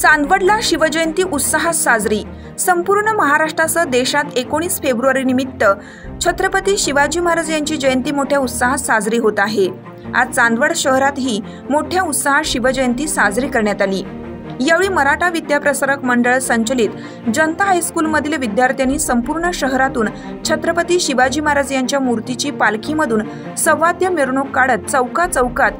चांदवडला शिवजयंती उत्साहात साजरी। संपूर्ण महाराष्ट्रासह देशात 19 फेब्रुवारी निमित्त छत्रपती शिवाजी महाराज यांची जयंती मोठ्या उत्साहात साजरी होत आहे। आज चांदवड शहरातही मोठ्या उत्साहात शिवजयंती साजरी करण्यात आली। यावेळी मराठा विद्याप्रसारक मंडळ संचलित जनता हायस्कूलमधील विद्यार्थ्यांनी संपूर्ण शहरातून छत्रपती शिवाजी महाराज यांच्या मूर्तीची पालखीमधून सवाद्य मिरवणूक काढत चौकात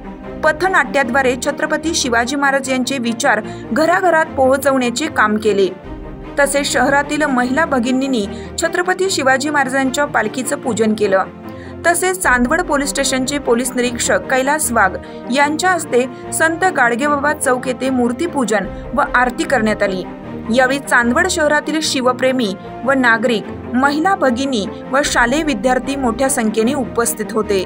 पथनाट्याद्वारे छत्रपती शिवाजी महाराज यांचे विचार घराघरात पोहोचवण्याचे काम केले। तसेच शहरातील महिला भगिनींनी छत्रपती शिवाजी महाराजांच्या पालखीचं पूजन केलं। तसेच चांदवड पोलीस स्टेशनचे पोलीस निरीक्षक कैलास वाघ यांच्या हस्ते संत गाडगेबाबा चौक येथे मूर्तीपूजन व आरती करण्यात आली। यावेळी चांदवड शहरातील शिवप्रेमी व नागरिक, महिला भगिनी व शालेय विद्यार्थी मोठ्या संख्येने उपस्थित होते।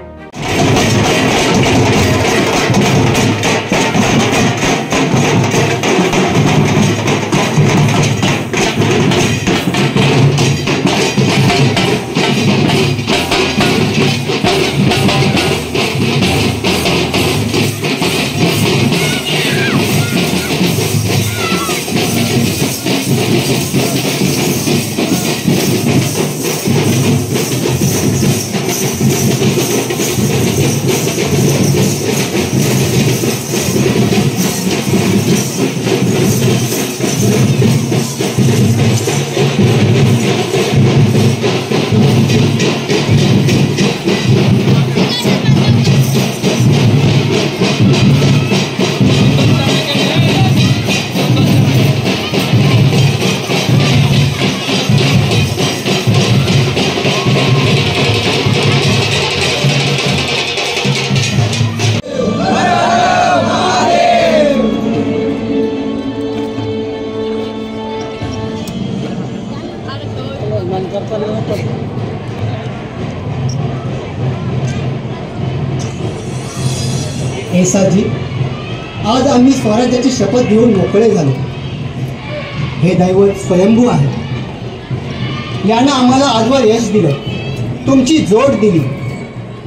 ऐसाजी, आज आम्ही स्वराज्याची शपथ घेऊन मोकळे झालो। हे दैवत स्वयंभू आहे। यानं आम्हाला आजवर यश दिलं, तुमची जोड दिली।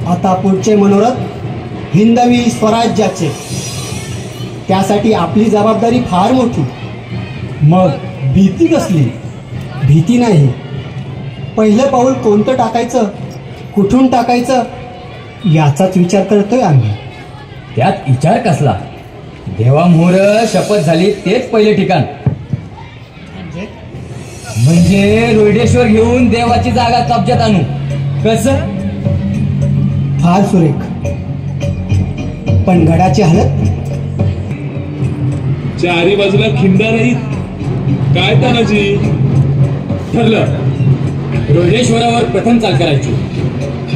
आता पुढचे मनोरथ हिंदवी स्वराज्याचे, त्यासाठी आपली जबाबदारी फार मोठी। मग भीती कसली? भीती नाही, पहिलं पाऊल कोणतं टाकायचं, कुठून टाकायचं याचाच विचार करतोय आम्ही। त्यात विचार कसला? देवामोर शपथ झाली तेच पहिले ठिकाण। म्हणजे रोहिडेश्वर घेऊन देवाची जागा कब्जात आणू, कसं? फार सुरेख, पण गडाची हालत? चारी बाजूला खिंडा राहील काय तानाजी? ठरलं, रोहिडेश्वरावर प्रथम चाल करायची।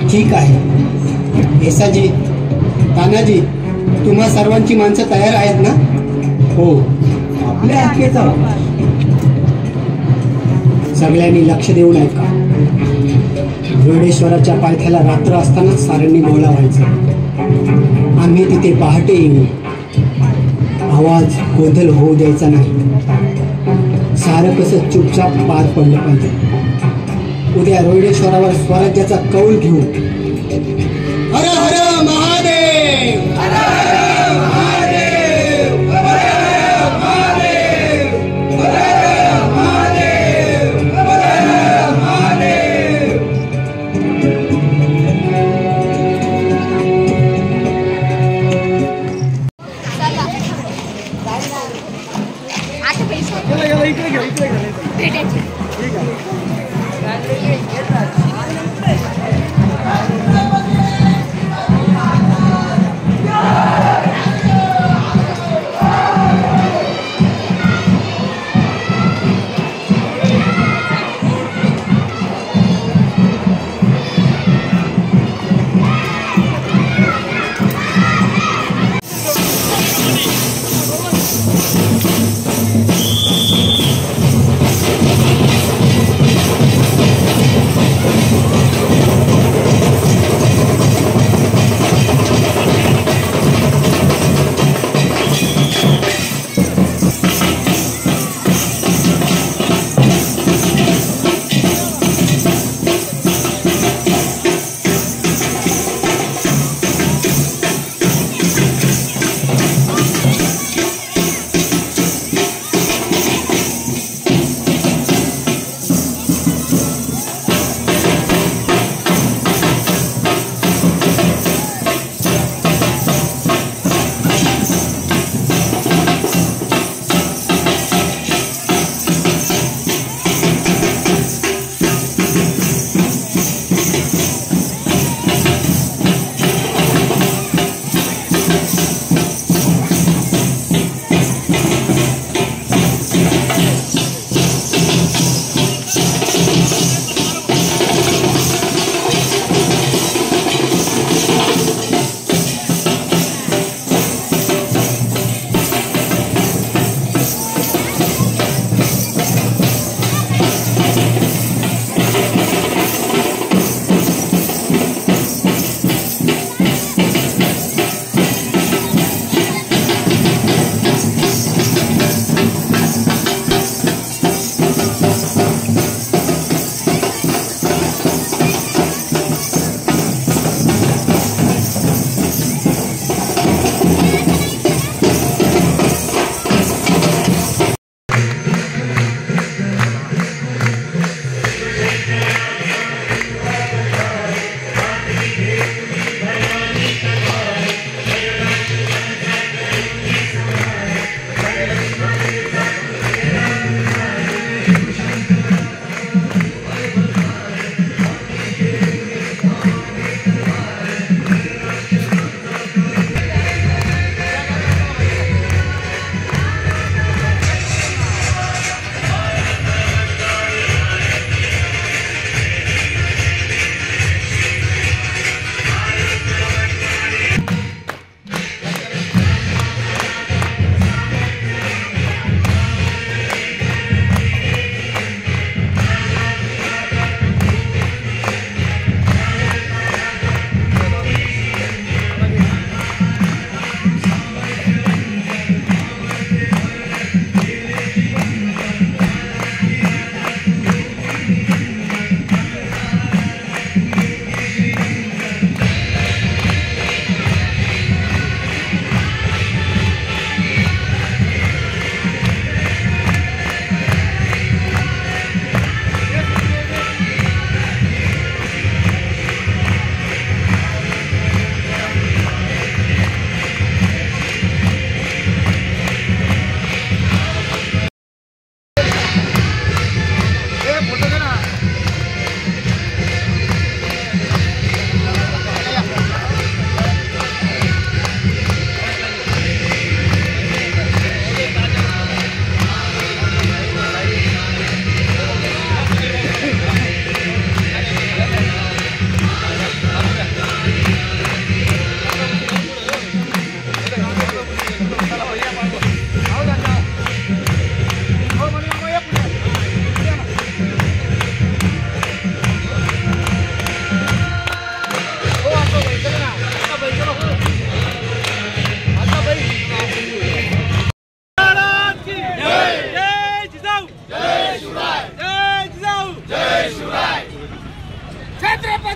ठीक आहे ऐसाजी, तानाजी, तुम्हा सर्वांची माणसं तयार आहेत ना? हो, आपल्या हक्केचा। सगळ्यांनी लक्ष देऊन ऐका। रोहिडेश्वराच्या पायथ्याला रात्र असताना साऱ्यांनी बोला व्हायचं। आम्ही तिथे पहाटे येऊ, आवाज गोंधळ होऊ द्यायचा नाही। सारं कसं चुपचाप पार पडलं पाहिजे। उद्या रोहिडेश्वरावर स्वराज्याचा कौल घेऊ। हर हर महादेव, हर हर महादेव, हर हर महादेव, हर हर महादेव, हर हर महादेव। आता पैसे इकडे भेटायचे। ठीक आहे।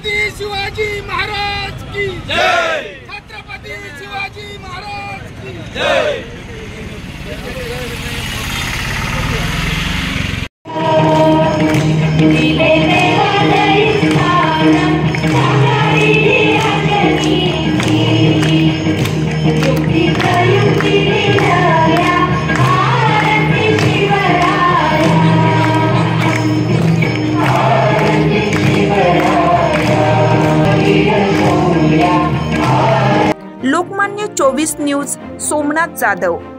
छत्रपती शिवाजी महाराज की जय, छत्रपती शिवाजी महाराज की जय। लोकमान्य 24 न्यूज, सोमनाथ जाधव।